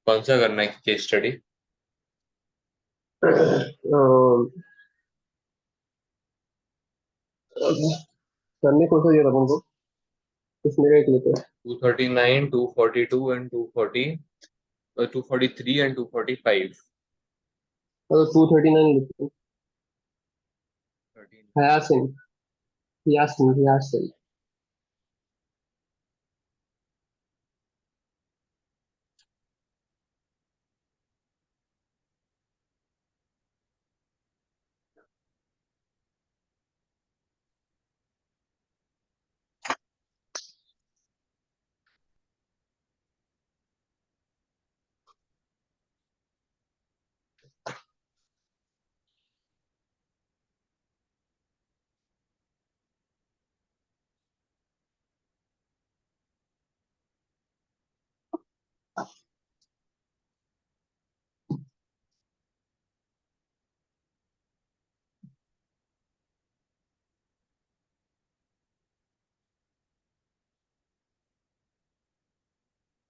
कौन सा करना है केस स्टडी? करने को तो ये अपन को इसमें का एक लेते हैं 239, 242 and 243 and 245. 239 लिखते हैं। 13. हयासिन हयासिन हयासिन।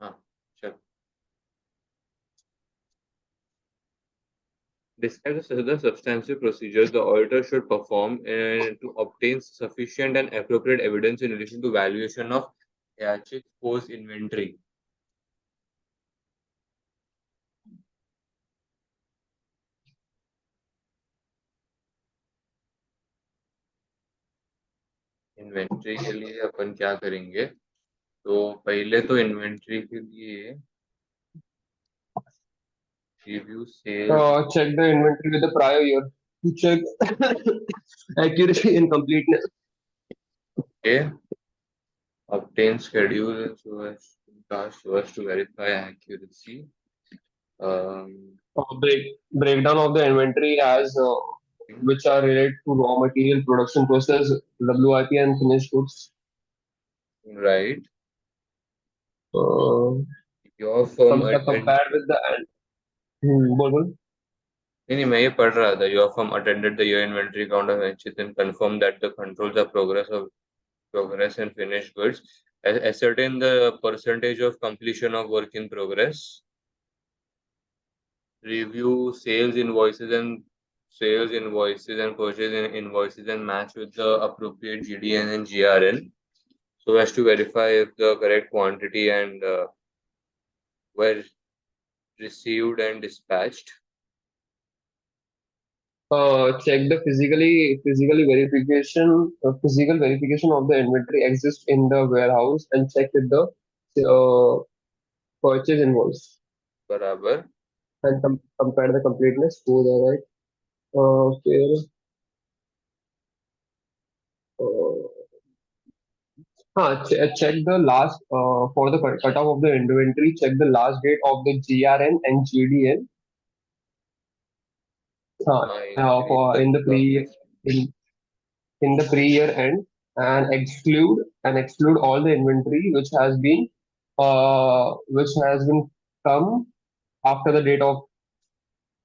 हाँ, चल. Describe the substantive procedures the auditor should perform to obtain sufficient and appropriate evidence in relation to valuation of Hyacinth post inventory. Inventory के लिए अपन क्या करेंगे? तो पहले तो इन्वेंट्री के लिए review sales. Check the inventory with the prior year to check accuracy and completeness. Okay. Obtain schedule so as to verify accuracy. Breakdown of the inventory as which are related to raw material production process, WIP and finished goods. Right. Uh, Your firm compared with the बोल बोल नहीं, मैं ये पढ़ रहा था. Your firm attended the year inventory count of Hyacinth and confirmed that the controls of progress and finished goods. Ascertain the percentage of completion of work in progress. Review sales invoices and purchase invoices and match with the appropriate GDN and GRN so as to verify if the correct quantity and were received and dispatched. Check the physical verification of the inventory exists in the warehouse and check with the purchase invoice बराबर. and compare the completeness to the right. Here, check the last for the cutoff of the inventory. Check the last date of the GRN and GDN. For in the in, in the pre-year end and exclude all the inventory which has been come after the date of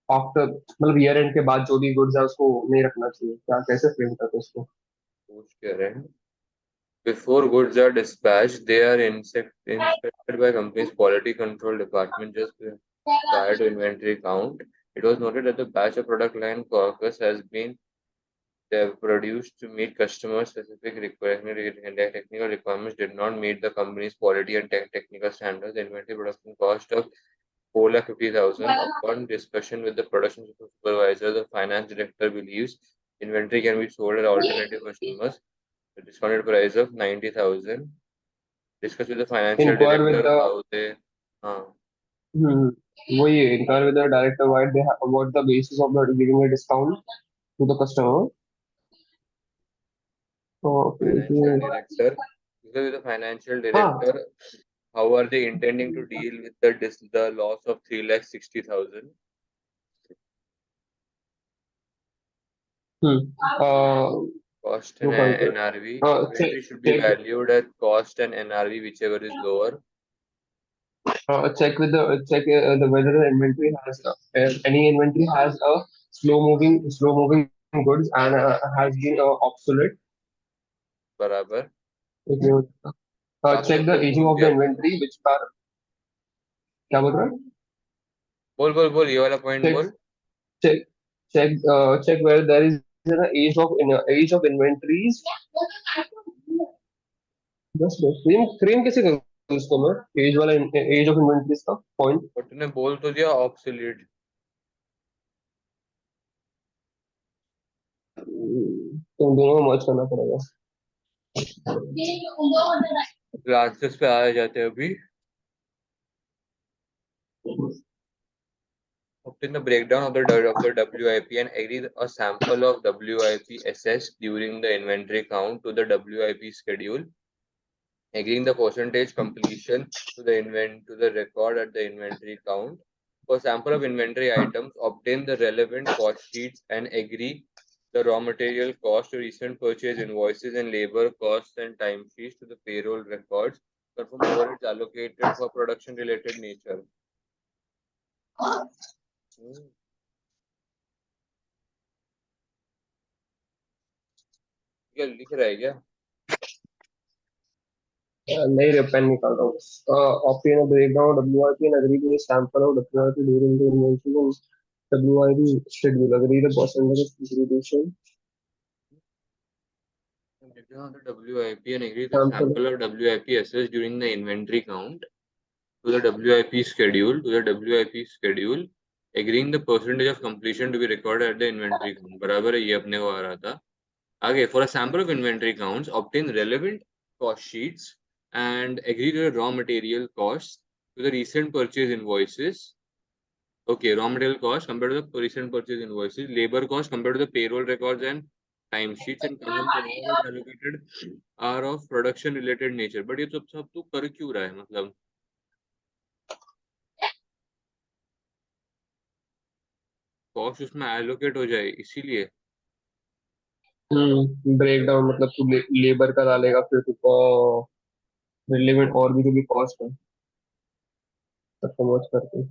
after मतलब year and के बाद जो भी goods है उसको नहीं रखना चाहिए क्या कैसे फ्रेम करते हैं उसको Before goods are dispatched, they are inspected by company's quality control department just prior to inventory count. It was noted that the batch of product line carcass has been produced to meet customer specific technical requirements did not meet the company's quality and technical standards. The inventory production cost of 4,50,000. Upon discussion with the production supervisor, the finance director believes inventory can be sold at alternative customers. The discounted price of 90,000. Discuss with the financial inquire with director the how they. hmm, वही inquire with the director why they have what the basis of the giving a discount to the customer. Okay, Financial director. Discuss with the financial हाँ director how are they intending to deal with the loss of 3,60,000. Cost and वो करते NRV. check Inventory should be check valued at cost and NRV, whichever is lower. check with the check the whether the inventory has any inventory has a slow moving goods and has been obsolete. बराबर. Check बाकियों the को aging बोल of the दिया अपन. inventory which are क्या बोल रहा है बोल बोल बोल, ये वाला पॉइंट check बोल। check check where there is an age of inventories. बस बस फ्रेम कैसे करूँ उसको मैं, एज वाला एज ऑफ इन्वेंटरीज का पॉइंट। और तूने बोल तो दिया ऑब्सोलीट। तो दोनों मर्ज करना पड़ेगा। क्लासेस पे आ जाते हैं अभी। Obtain the breakdown of the WIP and agree a sample of WIP assessed during the inventory count to the WIP schedule. Agreeing the percentage completion to the record at the inventory count. For sample of inventory items, obtain the relevant cost sheets and agree the raw material cost to recent purchase invoices and labor costs and time sheets to the payroll records. Confirm overheads allocated for production related nature. Hmm. क्या लिख रहा है क्या? नहीं रे, pen निकाल रहा हूँ। Obtain a breakdown WIP and agree to sample of WIP during the inventory WIP schedule. Agree the percentage of contribution. On the WIP and agree the Sample. sample of WIP assessed during the inventory count to the WIP schedule agreeing the percentage of completion to be recorded at the inventory count बराबर है, ये अपने को आ रहा था आगे। For a sample of inventory counts, obtain relevant cost sheets and agree to the raw material costs to the recent purchase invoices. Okay, raw material cost compared to the recent purchase invoices, labor cost compared to the payroll records and time sheets, and confirm the overhead allocated are of production related nature. But ये सब तू कर क्यों रहा है, मतलब cost उसमें allocate हो जाए इसीलिए। ब्रेक डाउन मतलब तू लेबर का डालेगा, फिर तू रिलेवेंट और भी जो भी कॉस्ट है सब समझ करके।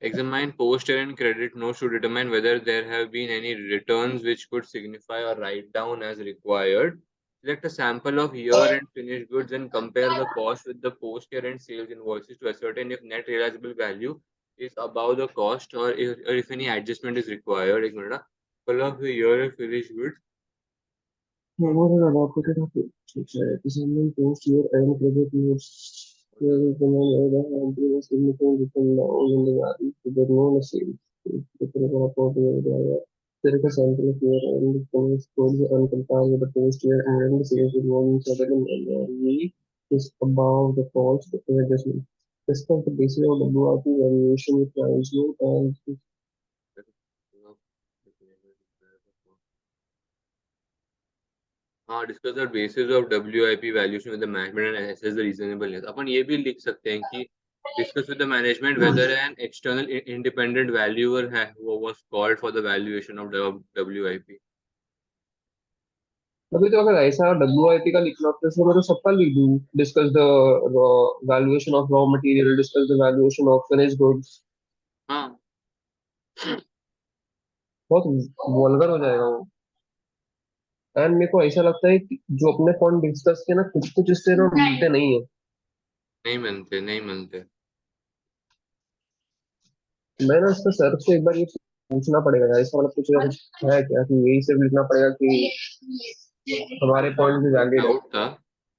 Examine post and credit notes to determine whether there have been any returns which could signify a write down as required. Select a sample of year and finished goods and compare the cost with the post year and sales invoices to ascertain if net realizable value is above the cost or if any adjustment is required. एक minute, sample of the year and finished goods. What are adopted of it? Examine post year and credit notes. Here is the number of the entry was significant written down in the value to the known sales. The report there is a sample of year and finished goods and compare with the post year and sales invoices so that the value is above the cost of adjustment. Discuss the basis of WRP valuation with management and हाँ, discuss the basis of WIP valuation with the management and assess the reasonableness. अपन ये भी लिख सकते हैं कि discuss with the management whether an external independent valuer है वो was called for the valuation of WIP। अभी तो अगर ऐसा WIP का लिखना होता है तो मैं तो सबका लिख दूँ। Discuss the valuation of raw material, discuss the valuation of finish goods. हाँ, बहुत वल्गर हो जाएगा वो। एंड मेरे को ऐसा लगता है कि जो अपने पॉइंट डिस्कस किए ना, कुछ कुछ इससे ना मिलते नहीं है। नहीं मिलते नहीं मिलते। मैं ना इसका सर से एक बार ये पूछना पड़ेगा यार, ऐसा मतलब कुछ है क्या कि यही सिर्फ लिखना पड़ेगा कि हमारे पॉइंट भी वैलिड है। डाउट था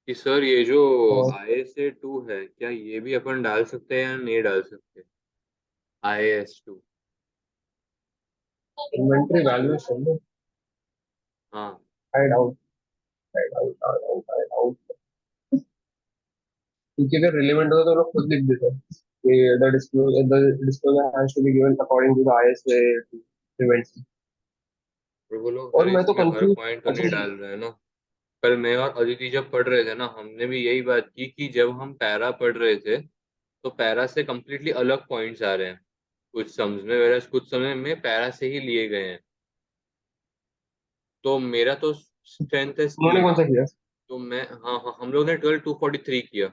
कि सर ये जो और ISA 2 है क्या ये भी अपन डाल सकते हैं या नहीं डाल सकते। IS 2। इन्वेंटरी वैल्यूएशन, हाँ, आई डाउट, आई डाउट। क्योंकि अगर रिलेवेंट होता तो लोग खुद लिख देते कि the disclosure has to be given according to the ISA events. और वो लोग हर और मैं तो इसमें हर कंफ्यूज। पॉइंट तो अच्छा, नहीं डाल रहे हैं ना। कल मैं और अदिति जब पढ़ रहे थे ना, हमने भी यही बात की कि जब हम पैरा पढ़ रहे थे तो पैरा से कम्प्लीटली अलग पॉइंट्स आ रहे हैं कुछ सम्स में, वेरस कुछ समय में पैरा से ही लिए गए हैं। तो मेरा तो स्ट्रेंथ है उन्होंने स्पीड। कौन सा किया? तो मैं, हाँ हाँ, हम लोग ने 12 243 किया।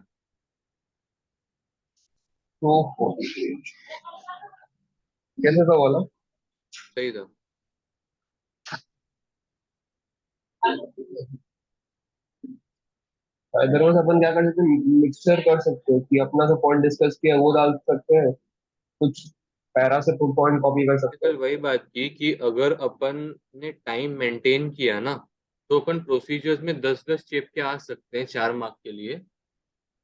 तो कैसे था वाला? सही था। अदरवाइज अपन क्या कर सकते हैं, मिक्सचर कर सकते हैं कि अपना जो पॉइंट डिस्कस किया वो डाल सकते हैं कुछ, पैरा से पॉइंट कॉपी कर सकते कल हैं। वही बात की कि अगर अपन ने टाइम मेंटेन किया ना, तो अपन प्रोसीजर्स में 10-10 चेप के आ सकते हैं 4 मार्क के लिए।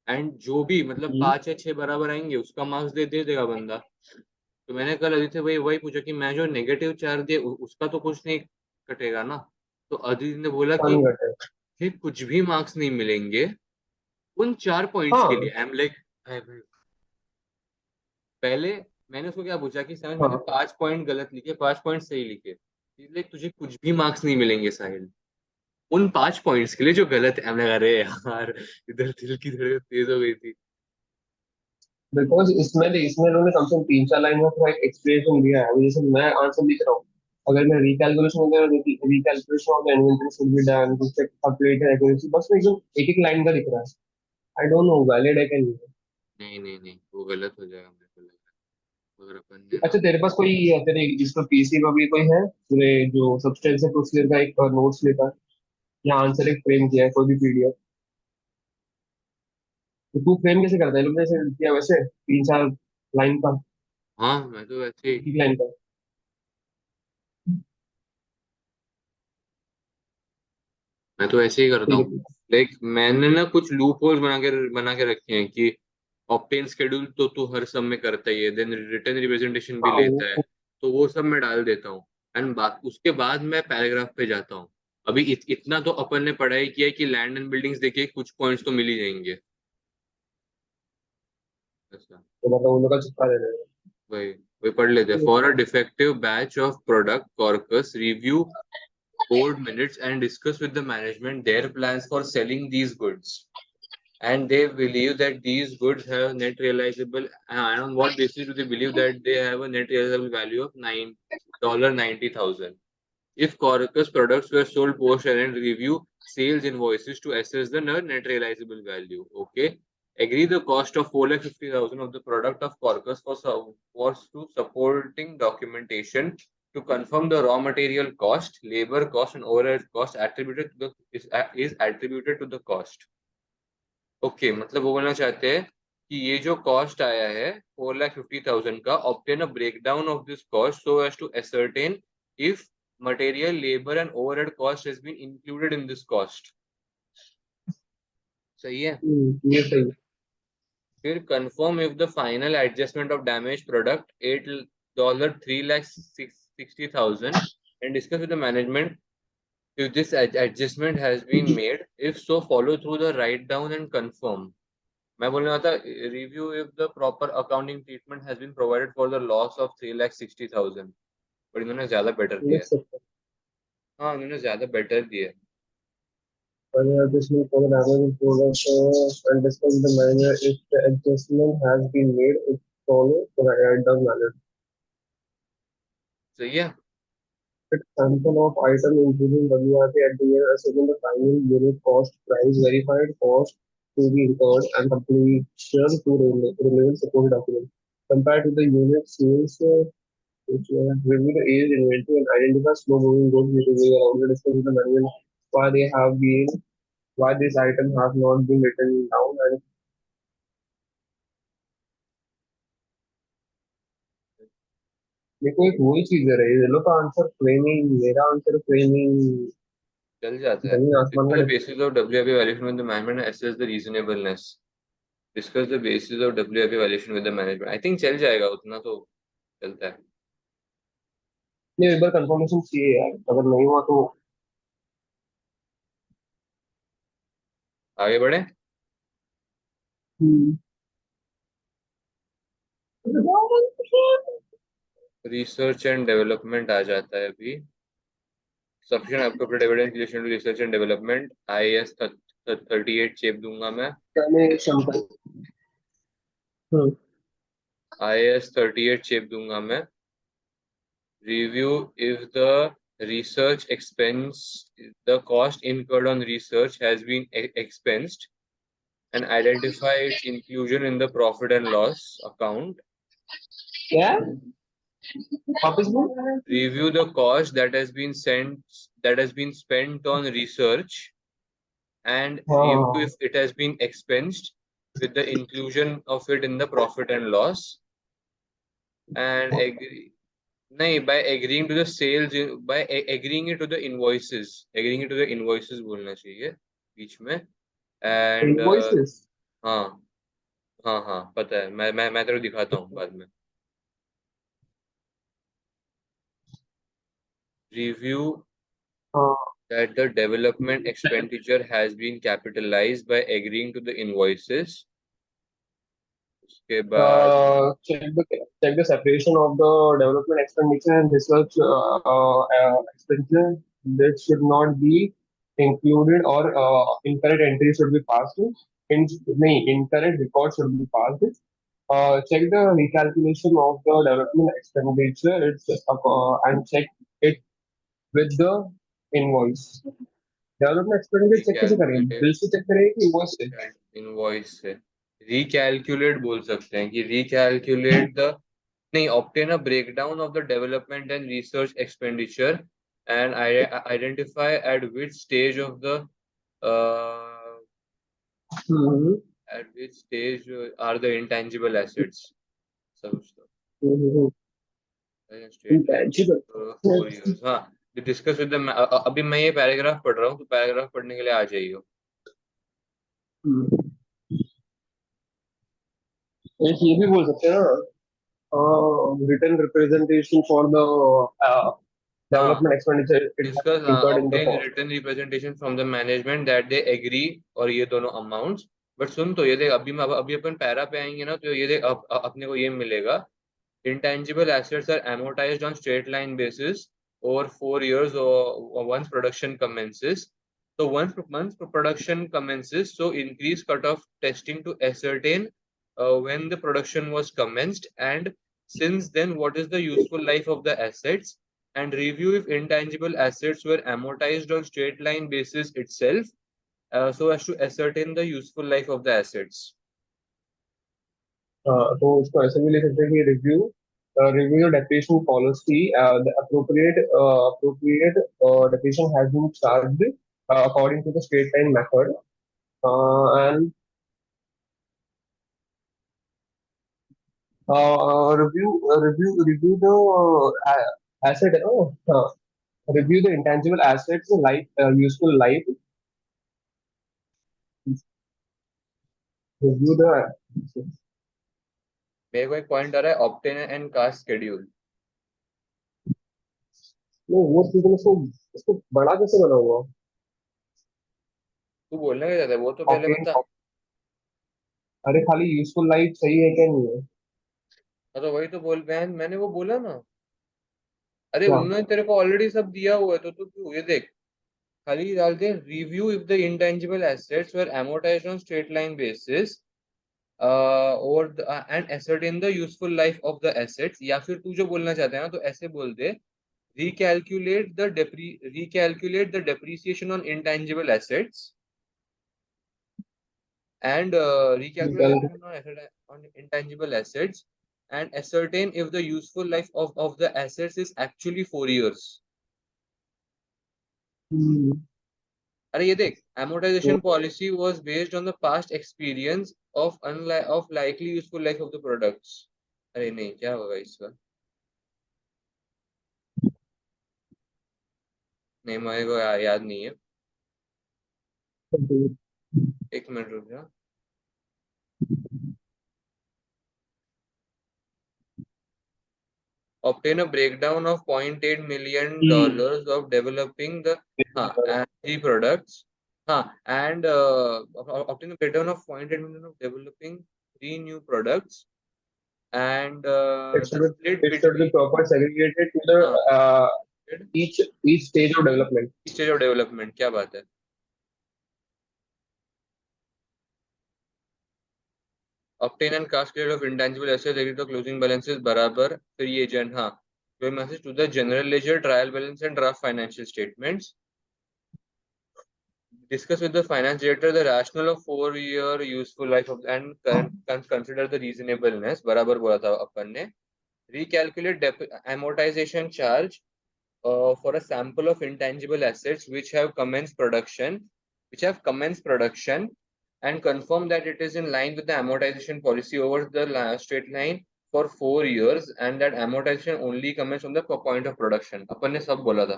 एंड जो भी मतलब हम्म, 5 या 6 बराबर आएंगे उसका मार्क्स दे देगा बंदा। तो मैंने कल आदित्य वही वही पूछा कि मैं जो -4 दिए उसका तो कुछ नहीं कटेगा ना। तो आदित्य ने बोला कि फन करते हैं। फिर कुछ भी मार्क्स नहीं मिलेंगे उन 4 पॉइंट्स के लिए। हाँ आई एम लाइक, पहले मैंने उसको क्या पूछा कि समझ मैंने हाँ, 5 पॉइंट गलत लिखे, 5 पॉइंट सही लिखे, इसलिए तुझे कुछ भी मार्क्स नहीं मिलेंगे साहिल उन 5 पॉइंट्स के लिए जो गलत है। हमने कहा, अरे यार, इधर दिल की धड़कन तेज हो गई थी। बिकॉज इसमें उन्होंने कम से कम 3-4 लाइन में पूरा एक एक्सप्लेनेशन दिया है। अभी जैसे मैं आंसर लिख रहा हूँ, अगर मैं रिकैलकुलेशन वगैरह देखी, recalculation of the inventory should be done to check calculate accuracy, बस वो एकदम एक एक लाइन का दिख रहा है। आई डोंट नो वैलिड है क्या नहीं है। नहीं नहीं नहीं, वो गलत हो जाएगा मेरे को लग रहा है अगर अपन ने ना। अच्छा, तेरे पास कोई तेरे जिसका पीसी में भी कोई है पूरे जो सब्सटेंशियल प्रोसीजर का एक नोट्स लेता है या आंसर एक फ्रेम किया है कोई भी पीडीएफ, तो तू फ्रेम कैसे करता है? लोग जैसे किया वैसे 3-4 लाइन का, हाँ, मैं तो वैसे ही, एक लाइन का। मैं तो ऐसे ही करता ठीक है हूँ। ठीक लाइक मैंने ना कुछ लूप होल्स बना के रखे हैं कि ऑप्टेन स्केड्यूल तो तू हर सब में करता ही है, देन रिटर्न रिप्रेजेंटेशन है। भी हाँ लेता है, तो वो सब मैं डाल देता हूँ। एंड उसके बाद मैं पैराग्राफ पे जाता हूँ। अभी इतना तो अपन ने पढ़ाई किया है कि लैंड एंड बिल्डिंग्स देखिए कुछ पॉइंट्स तो मिल ही जाएंगे। ऐसा, तो मतलब उन लोग का चिपका देना है। वही वही पढ़ लेते हैं। For a defective batch of product corks review board minutes and discuss with the management their plans for selling these goods, and they believe that these goods have net realizable, and on what basis do they believe that they have a net realizable value of $90,000. If Corucus products were sold post and review sales invoices to assess the net realizable value. Okay. Agree the cost of 4,50,000 of the product of Corucus was to supporting documentation to confirm the raw material cost, labor cost, and overhead cost attributed to the is attributed to the cost. Okay, मतलब वो बोलना चाहते हैं कि ये जो cost आया है 4,50,000 का, obtain a breakdown of this cost so as to ascertain if material labour and overhead cost has been included in this cost. सही है। ये सही है। फिर confirm if the final adjustment of damage product $3,60,000 and discuss with the management if this adjustment has been made, if so follow through the write down and confirm। मैं बोलने वाला था review if the proper accounting treatment has been provided for the loss of 3,60,000। पर इन्होंने ज्यादा better दिया लिख है। सकते हाँ, इन्होंने ज्यादा बेटर दिया है। हैं adjustment for the damage product and discuss the manager if the adjustment has been made, if follow the write down manner. सही है। Sample of item including WRP at the year, assessing the final unit cost, price, verified cost to be incurred, and completion to relevant support document. Compared to the unit sales, which review the age inventory and identify slow moving goods which is around the discuss with the manual why they have been why this item has not been written down, and देखो एक वही चीज है रही, ये लोग का answer framing, मेरा आंसर फ्रेमिंग, चल जाता है। जमीन आसमान डिस्कस का the basis of WIP valuation with the management assess the reasonableness. Discuss the basis of WIP valuation with the management. I think चल जाएगा, उतना तो चलता है। नहीं, एक बार कंफर्मेशन चाहिए यार, अगर नहीं हुआ तो। आगे बढ़े। हम्म। रिसर्च एंड डेवलपमेंट आ जाता है अभी। Sufficient appropriate evidence relation to research and development, IAS 38 चेप दूंगा मैं। कहने की क्षमता। हम्म। IAS 38 चेप दूंगा मैं। Review if the research expense, the cost incurred on research has been expensed, and identify its inclusion in the profit and loss account. क्या वापस में? Review the cost that has been spent on research, and review हाँ if it has been expensed with the inclusion of it in the profit and loss. and agree. नहीं, by agreeing to the sales, by agreeing it to the invoices, agreeing it to the invoices बोलना चाहिए बीच में. And Invoices. हाँ हाँ हाँ पता है, मैं तेरे को दिखाता हूँ बाद में. Review Uh, that the development expenditure has been capitalized by agreeing to the invoices. उसके बाद check the separation of the development expenditure and research expenditure. That should not be included or incorrect entry should be passed. Incorrect record should be passed. Check the recalculation of the development expenditure. And check it with the invoice. Development expenditure check कैसे करेंगे? recalculate bill से check करेंगे कि invoice से? invoice से recalculate बोल सकते हैं कि recalculate the नहीं, obtain a breakdown of the development and research expenditure and identify at which stage of the uh, hmm, at which stage are the intangible assets. समझता हम्म, हूँ. Straight line intangible. 4 years. हाँ, we discuss with the अभी मैं ये paragraph पढ़ रहा हूँ, तो पैराग्राफ पढ़ने के लिए आ जाइए. हम्म, एक ये भी बोल सकते हैं ना, written representation for the हाँ, development expenditure it has discuss incurred in the obtain cost. written representation from the management that they agree और ये दोनों अमाउंट्स. बट सुन, तो ये देख, अभी अपन पैरा पे आएंगे ना, तो ये देख अपने को ये मिलेगा. Intangible assets are amortized on straight line basis over 4 years or once production commences. So once production commences, so increase cutoff testing to ascertain when the production was commenced, and since then what is the useful life of the assets, and review if intangible assets were amortized on straight line basis itself, so as to ascertain the useful life of the assets. तो उसको ऐसे भी लिख सकते हैं कि review your depreciation policy. The appropriate depreciation has been charged according to the straight line method. And review the asset. Review the intangible assets life useful life. Review the मेरे को एक पॉइंट आ रहा है, obtain and cast schedule. नहीं वो चीज में उसको बड़ा कैसे बना हुआ? तू बोलने का चाहता है वो तो पहले ऑप्टेन, बता. अरे खाली यूजफुल लाइफ सही है क्या नहीं है? हाँ, तो वही तो बोल बहन, मैंने वो बोला ना. अरे क्या? उन्होंने तेरे को ऑलरेडी सब दिया हुआ है, तो तू क्यों ये देख. खाली डाल दे, review if the intangible assets were amortized on straight line basis और and ascertain the useful life of the assets. या फिर तू जो बोलना चाहता है ना, तो ऐसे बोल दे, recalculate the depreciation on intangible assets and recalculate the depreciation on intangible assets and ascertain if the useful life of the assets is actually 4 years. अरे ये देख, amortization policy was based on the past experience of likely useful life of the products. अरे नहीं, क्या होगा इसका. नहीं, मेरे को याद नहीं है. एक मिनट रुक जा. Obtain a breakdown of $0.8 million of developing the and three products. And obtain a breakdown of $0.8 million of developing 3 new products, and the split it should be between proper segregated to the हाँ, each stage of development. Stage of development, क्या बात है. Obtain and cast clear of intangible assets, agree to closing balances बराबर, फिर ये हाँ, तो message to the general ledger, trial balance and draft financial statements. Discuss with the finance director the rationale of 4 year useful life of and consider the reasonableness. बराबर बोला था अपन ने. Recalculate amortization charge for a sample of intangible assets which have commenced production, and confirm that it is in line with the amortization policy over the straight line for 4 years and that amortization only comes from the point of production. अपन ने सब बोला था,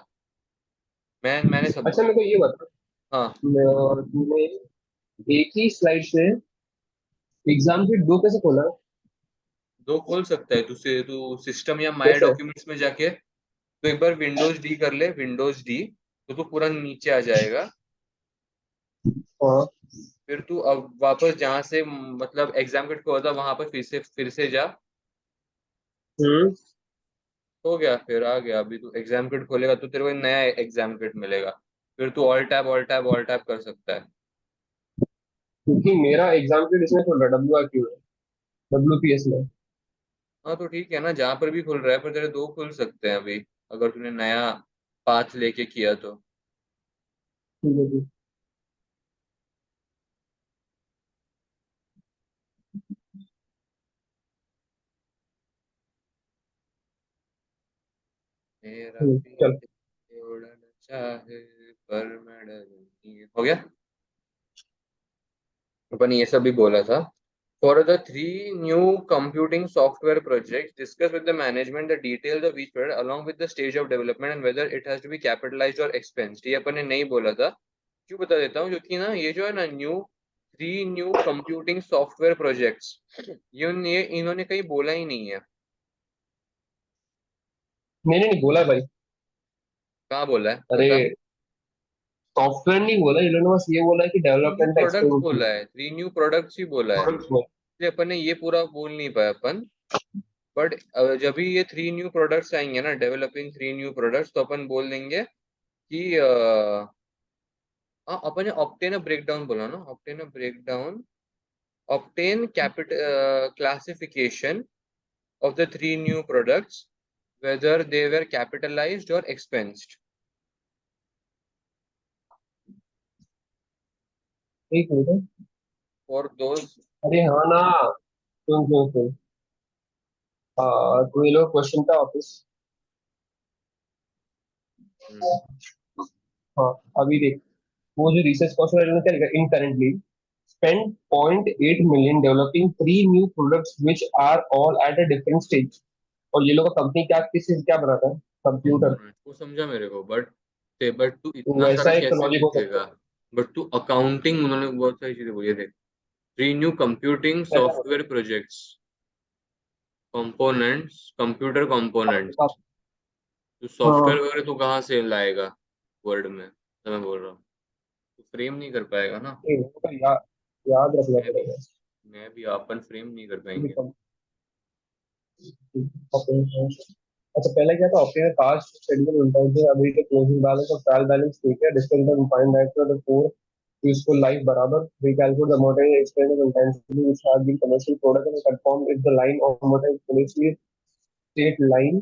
मैंने सब अच्छा बोला। मेरे को ये बता, हाँ, तूने एक ही स्लाइड से एग्जाम शीट दो कैसे खोला? दो खोल सकता है तू सिस्टम या माय कैसे? डॉक्यूमेंट्स में जाके, तो एक बार विंडोज डी कर ले, विंडोज डी, तो तू पूरा नीचे आ जाएगा। हाँ। फिर तू अब वापस जहां से मतलब एग्जाम किट को था वहां पर फिर से जा। हम्म। हो गया, फिर आ गया। अभी तू एग्जाम किट खोलेगा तो तेरे को एक नया एग्जाम किट मिलेगा। फिर तू ऑल टैब कर सकता है। क्योंकि मेरा एग्जाम शीट इसमें खोल रहा WRQ है, WPS में। हाँ तो ठीक है ना, जहां पर भी खुल रहा है, पर तेरे दो खुल सकते हैं अभी, अगर तूने नया पाथ लेके किया तो। ठीक है जी। मेरा भी चल। दिल उड़ना चाहे पर मैं डर नहीं। हो गया। अपन ये सब भी बोला था। For the three new computing software projects, discuss with the management the details of each product along with the stage of development and whether it has to be capitalized or expensed. ये अपन ने नहीं बोला था। क्यों बता देता हूँ, क्योंकि ना ये जो है ना three new computing software projects, ये इन्होंने कहीं बोला ही नहीं है। मैंने नहीं बोला भाई। कहाँ बोला है अरे, बता। सॉफ्टवेयर नहीं बोला इन्होंने, बस ये बोला है कि three new development products expense बोला है, थ्री न्यू प्रोडक्ट्स ही बोला है, इसलिए अपन ने ये पूरा बोल नहीं पाया अपन। बट जब भी ये थ्री न्यू प्रोडक्ट्स आएंगे ना, डेवलपिंग थ्री न्यू प्रोडक्ट्स, तो अपन बोल देंगे कि हाँ, अपन ने ऑप्टेन अ ब्रेकडाउन बोला ना, obtain a breakdown, obtain capital classification of the three new products whether they were capitalized or expensed एक मिनट। for those। अरे हाँ ना, सुन सुन सुन। तो ये लोग क्वेश्चन था ऑफिस। हम्म, हाँ, अभी देख, वो जो रिसर्च स्कॉलर ने क्या लिखा, इन currently spent 0.8 million developing three new products which are all at a different stage। और ये लोग का कंपनी क्या किस चीज क्या बनाता है? कंप्यूटर। कंपोनेंट वो समझा मेरे को, बट तू इतना वैसा सारा एक कैसे लॉजिक हो सकता लिखेगा। बट तू अकाउंटिंग, उन्होंने बहुत सारी चीजें बोली है, देख। थ्री न्यू कंप्यूटिंग है। ऐसा होता सॉफ्टवेयर प्रोजेक्ट्स, कंपोनेंट्स, कंप्यूटर है। कंपोनेंट्स। तो सॉफ्टवेयर हाँ। वगैरह तू कहाँ से लाएगा वर्ड में, तो मैं बोल रहा हूँ तू फ्रेम नहीं कर पाएगा ना। ये लोगों को याद रखना मैं भी पड़ेगा। मैं भी अपन फ्रेम नहीं कर ये पाएंगे। अच्छा, पहले क्या था, ऑप्शन कास्ट शेड्यूल उल्टा है, अभी तो क्लोजिंग बैलेंस और ट्रायल बैलेंस ठीक है, discount the fine director the four useful life बराबर, recalculate the amortization expense of intensity which have been commercial product and confirm if the line of amortization initially state line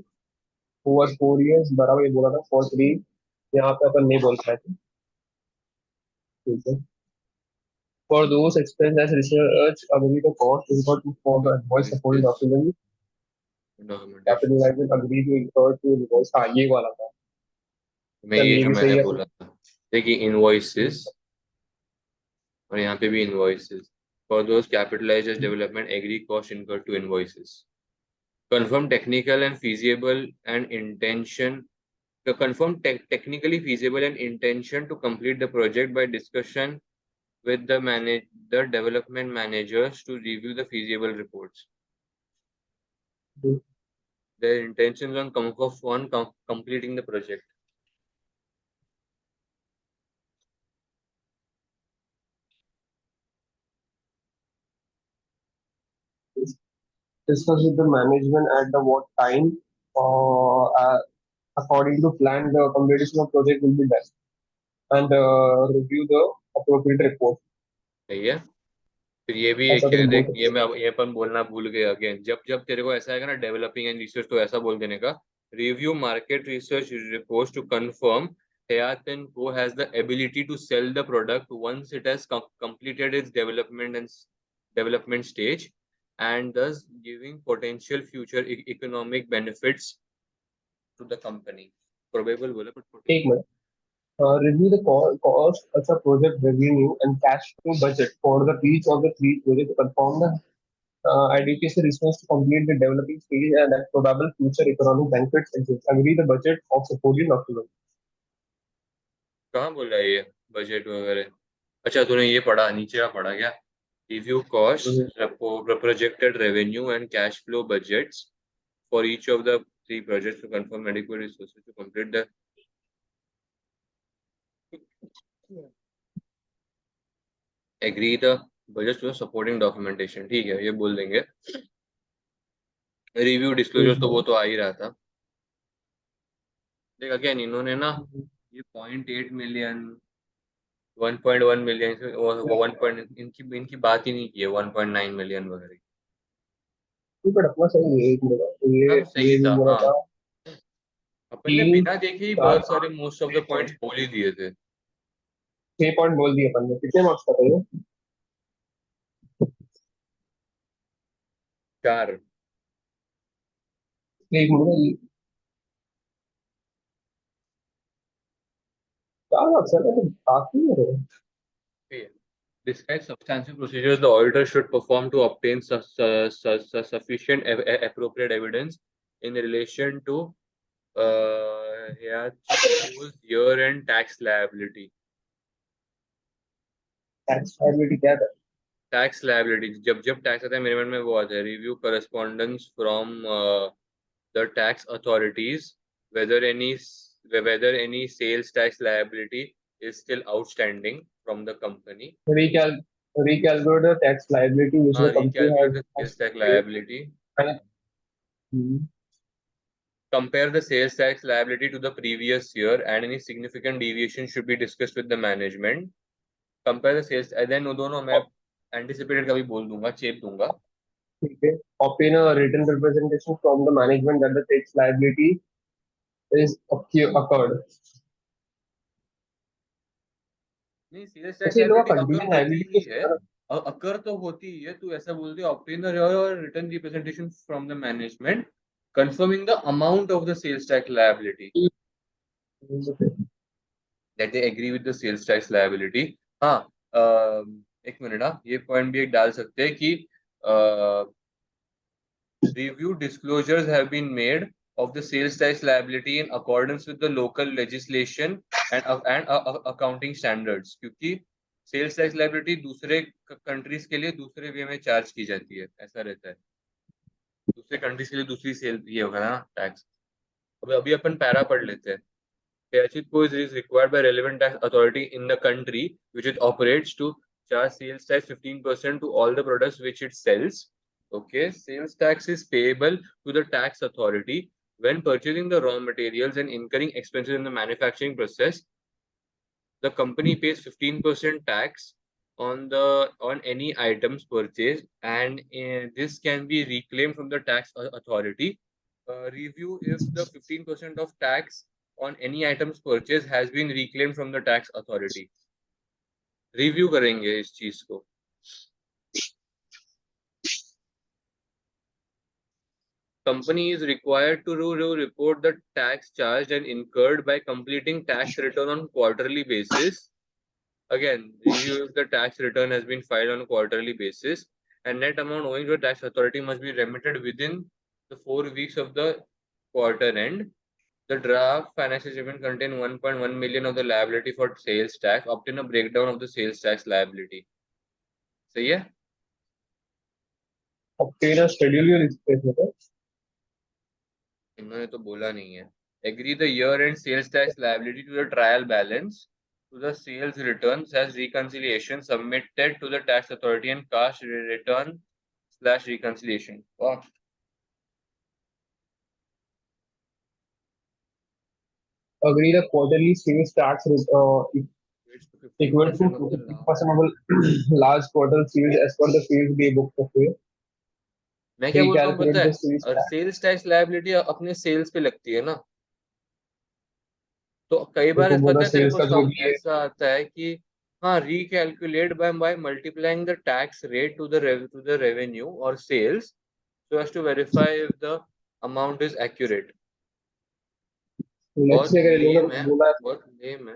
over 4 years बराबर, ये बोला था for three। यहाँ पे अपन नहीं बोल पाए थे। ठीक है। For those expense as research agree the cost incurred to for the invoice supporting invoices, document documentation. capitalization agree to incur to invoice, हाँ ये वाला था। मैं चल ये ये जो भी मैंने सही है। बोला था, देखिए इनवॉइसेस, और यहाँ पे भी invoices. For those capitalised as development agree cost incurred to invoices, confirm technical and feasible and intention the confirm technically feasible and intention to complete the project by discussion with the development managers to review the feasible reports, their intentions on completing the project। Discuss with the management at the what time, according to plan, the completion of project will be done and review the appropriate report। सही है। फिर ये भी एक ऐसा है, तुम बोल देख, सकते ये अपन बोलना भूल गए अगेन, जब जब तेरे को ऐसा आएगा ना डेवलपिंग एंड रिसर्च, तो ऐसा बोल देने का, review market research reports to confirm Hyacinth Co has the ability to sell the product once it has completed its development stage and thus giving potential future economic benefits to the company। Probable बोला, but हो। एक potential। Minute. Review the cost of a project revenue and cash flow budget for the each of the three projects to confirm the IDPC response to complete the developing stage and that probable future economic benefits exist. Agree the budget of supporting document. कहाँ बोला ये budget वगैरह? अच्छा तूने ये पढ़ा, नीचे का पढ़ा क्या? Review costs, projected revenue and cash flow budgets for each of the three projects to confirm adequate resources to complete the agree the budgets to supporting documentation. ठीक है, ये बोल देंगे. रिव्यू डिस्क्लोजर तो वो तो आ ही रहा था. देख अगेन इन्होंने ना ये 0.8 मिलियन 1.1 मिलियन 1 इनकी इनकी बात ही नहीं की है 1.9 मिलियन वगैरह. पर अपना सही है एक मिनट हाँ सही ये भी था. बोला हाँ था अपन ने तीन बिना देखे ही चार बहुत सारे मोस्ट ऑफ द पॉइंट्स बोल ही दिए थे. 6 पॉइंट बोल दिए अपन ने कितने मार्क्स का था ये 4. एक मिनट 4 मार्क्स है तो काफी है Describe substantive procedures the auditor should perform to obtain sufficient appropriate evidence in relation to Hyacinth's year-end tax liability. Tax liability क्या था Tax liability जब जब टैक्स आता है मेरे मन में वो आता है review correspondence from the tax authorities whether any sales tax liability is still outstanding from the company. रिकैल recalculate the tax liability which the company Recalculate the has sales tax paid liability. and Compare the sales tax liability to the previous year and any significant deviation should be discussed with the management. Compare the sales and then दोनों मैं anticipated का भी बोल दूंगा, चेप दूंगा. ठीक है obtain a written representation from the management that the tax liability is occurred नहीं सेल्स टैक्स ऐसे ये लोग लायबिलिटी अकर कंटिन्यूस होती लायबिलिटी ही है. अकर तो होती ही है. तू ऐसा बोल दे obtain your written representation from the management confirming the amount of the sales tax liability that they agree with the sales tax liability. हाँ एक मिनट. हाँ ये पॉइंट भी एक डाल सकते हैं कि review disclosures have been made of the sales tax liability in accordance with the local legislation and accounting standards. क्योंकि सेल्स टैक्स लायबिलिटी दूसरे कंट्रीज के लिए दूसरे वे में चार्ज की जाती है. ऐसा रहता है. दूसरे कंट्रीज के लिए दूसरी सेल ये होगा ना टैक्स. अभी अपन पैरा पढ़ लेते हैं. Hyacinth Co is required by relevant tax authority in the country which it operates to charge sales tax 15% to all the products which it sells. Okay, sales tax is payable to the tax authority when purchasing the raw materials and incurring expenses in the manufacturing process. The company pays 15% tax on any items purchased, and this can be reclaimed from the tax authority. Review if the 15% of tax on any items purchased has been reclaimed from the tax authority. Review करेंगे इस चीज को. Company is required to report the tax charged and incurred by completing tax return on quarterly basis. Again, review if the tax return has been filed on a quarterly basis, and net amount owing to the tax authority must be remitted within the 4 weeks of the quarter end. The draft financial statement contain 1.1 million of the liability for sales tax. Obtain a breakdown of the sales tax liability. सही है? obtain a schedule is इन्होंने तो बोला नहीं है. Agree the year-end sales tax liability to the trial balance to the sales returns as reconciliation submitted to the tax authority and cash return / reconciliation. Wow. agree the quarterly sales tax It's equal to 15% of the last. 50% of a large quarter sales as per the sales day book okay मैं क्या बोलता हूँ पता recalculate है? the sales और tax sales tax liability अपने sales पे लगती है ना. तो कई बार तो पता पूरा है तेरे सेल्स को का जो भी है ऐसा आता है कि हाँ recalculate by multiplying the tax rate to the revenue or sales so as to verify if the amount is accurate. Let's बहुत से अगर इन लोगों लेम ने है. बोला बहुत लेम है.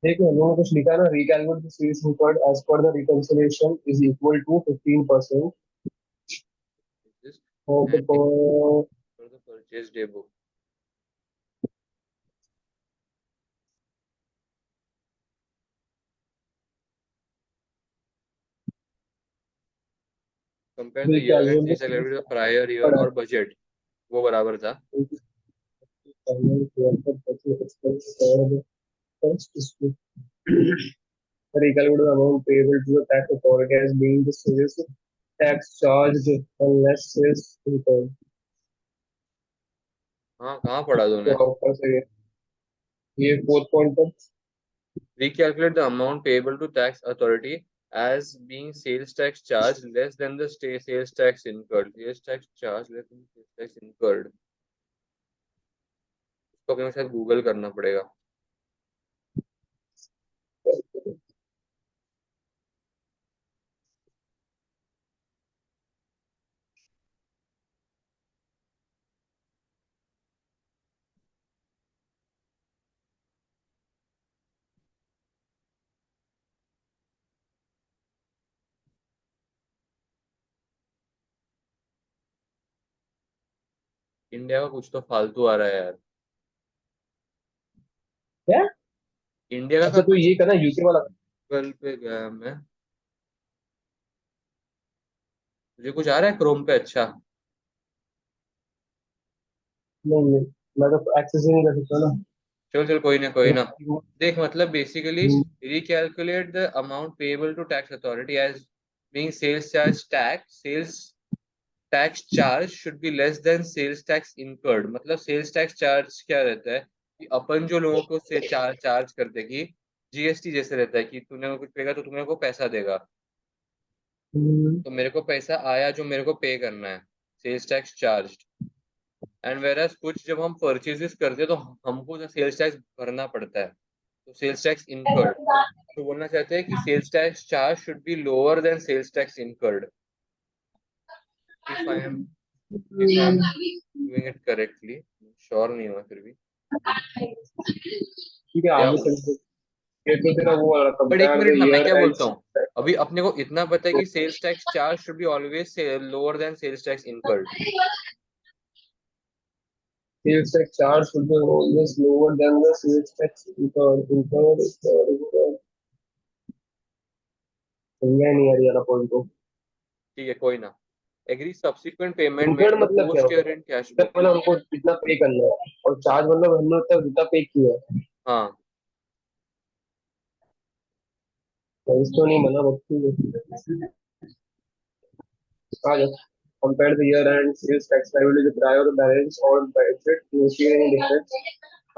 देखो उन्होंने कुछ लिखा है ना, recalculate the sales required as per the reconciliation is equal to 15% This of the and for the purchase day book. Compare the year end recalculate sales the sales with the prior year required और budget वो बराबर था. as per the expense for the first dispute. Recalculate the amount payable to the tax authority as being the sales tax charged unless sales incurred. हाँ कहाँ पढ़ा तो तूने? ऊपर से ये फोर्थ पॉइंट पर Recalculate the amount payable to tax authority as being sales tax charge less than the state sales tax incurred. Sales tax charge less than sales tax incurred. इसको अपने शायद गूगल करना पड़ेगा. इंडिया का कुछ तो फालतू आ रहा है यार. क्या? इंडिया का अच्छा तो कुछ ये करना यूके वाला। गूगल पे गया मैं. मुझे कुछ आ रहा है क्रोम पे. अच्छा नहीं नहीं, मैं तो एक्सेस ही नहीं कर सकता ना। चल चल कोई ना कोई ना. हम्म, देख मतलब basically recalculate the amount payable to tax authority as being sales tax charge should be less than sales tax incurred. मतलब sales tax charge क्या रहता है कि अपन जो लोगों को से चार्ज करते हैं कि जीएसटी जैसे रहता है कि तूने कुछ पेगा तो तुम्हें को पैसा देगा. तो मेरे को पैसा आया जो मेरे को पे करना है. Sales tax charge. And whereas कुछ जब हम परचेजेस करते हैं तो हमको जो सेल्स टैक्स भरना पड़ता है. तो सेल्स टैक्स इनकर्ड. तो बोलना चाहते हैं कि sales tax charge should be lower than sales tax incurred. If I am doing it correctly. Sure नहीं हुआ फिर भी. ठीक है या आगे चलते। ये तो तेरा वो वाला बट एक कंपेयर द मिनट ना मैं ईयर क्या एंड बोलता हूँ. अभी अपने को इतना पता है कि sales tax charge should be always lower than sales tax incurred. sales tax charge should be always lower than the sales tax incurred समझा नहीं यार ये वाला पॉइंट तो। ठीक है कोई ना. Agree subsequent payment made incurred to the मतलब क्या पोस्ट होता ईयर एंड कैश है? बुक. मतलब हमको कितना पे करना है और चार्ज मतलब हमने उतना जितना पे किया है। हाँ प्राइस तो नहीं बना बच्ची आ जाओ। Compare the year end sales tax liability with prior balance or budget to see any difference.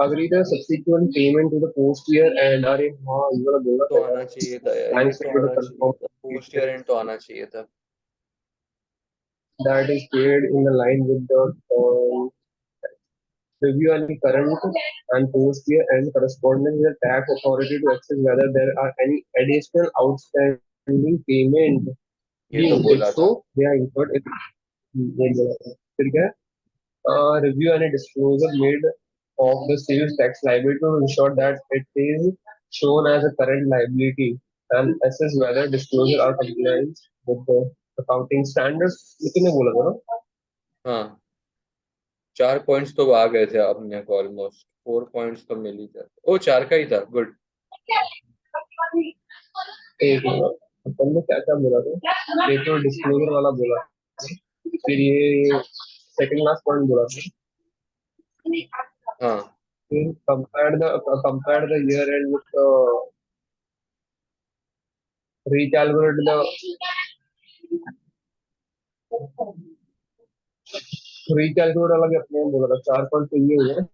Agree the subsequent payment to the post year and अरे हाँ ये वाला बोला तो था आना यार। चाहिए था यार. ये Thanks तो to the आना चाहिए था. पोस्ट ईयर confirm एंड तो आना चाहिए था. that is paid in the line with the review any current and post year and corresponding with the tax authority to assess whether there are any additional outstanding payment ये तो due. If बोला था. so, they are incurred. फिर क्या है? Review any disclosure made of the sales tax liability to ensure that it is shown as a current liability and assess whether disclosure are compliant with the accounting standards. लेकिन नहीं बोला था ना? हाँ 4 points तो आ गए थे अपने को. ऑलमोस्ट 4 पॉइंट्स तो मिल ही जाते. ओ 4 का ही था. गुड. एक मिनट, अपन ने क्या क्या बोला था? एक तो डिस्क्लोजर वाला बोला, फिर ये सेकंड लास्ट पॉइंट बोला था, हाँ फिर compare the year and with recalculate the recalculate वाला भी अपने बोला था। 4 पॉइंट तो ये हुआ